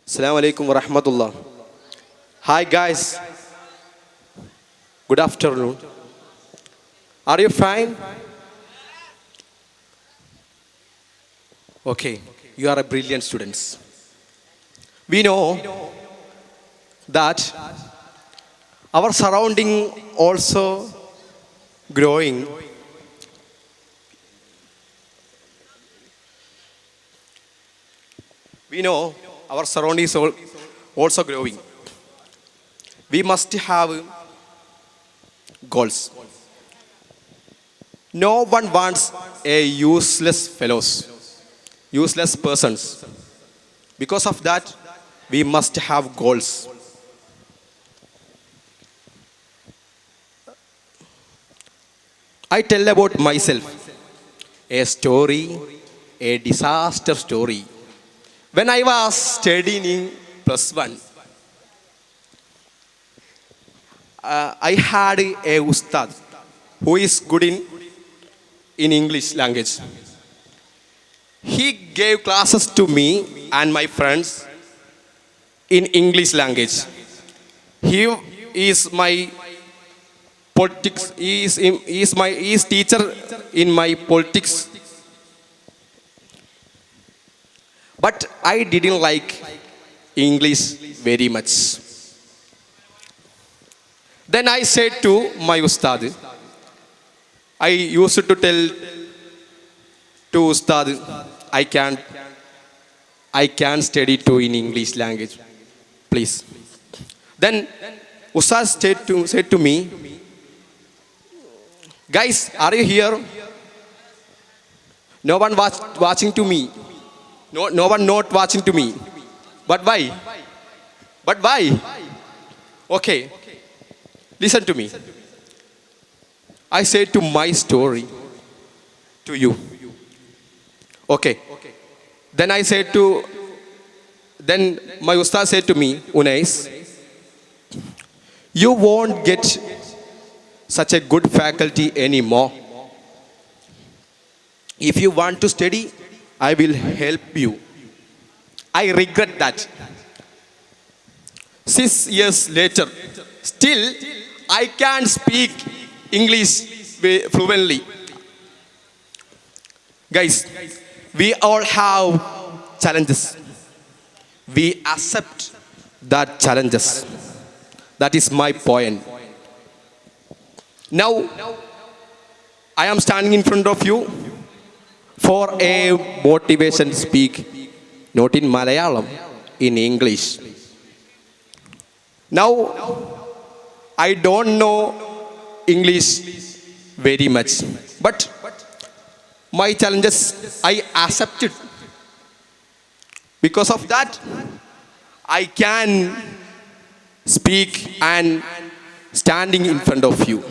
Assalamu alaikum wa rahmatullah. Hi guys, good afternoon. Are you fine? Okay, you are a brilliant students. We know that our surrounding also growing. We know our surroundings also growing. We must have goals. No one wants a useless fellows, useless persons. Because of that, we must have goals. I tell about myself a story, a disaster story. When I was studying in plus one, I had a ustad who is good in English language. He gave classes to me and my friends in English language. He is my politics. He is teacher in my politics. But I didn't like English very much. Then I said to my ustad, I used to tell to ustad, I can study too in English language, please. Then ustad said to me, guys, are you here? No one watching to me. No one not watching to me. But why? But why? Okay. Listen to me. I say to my story to you. Okay. Then my ustad said to me, Unais, you won't get such a good faculty anymore. If you want to study, I will help you. I regret that. 6 years later, still I can't speak English fluently. Guys, we all have challenges. We accept that challenges. That is my point. Now, I am standing in front of you for a motivation speak, not in Malayalam, in English. Now, I don't know English very much, but my challenges I accepted. Because of that, I can speak and standing in front of you.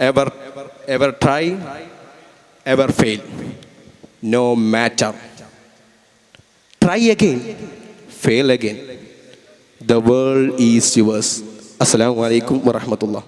Ever try, ever fail. No matter. Try again, fail again. The world is yours. Assalamu alaikum wa rahmatullah.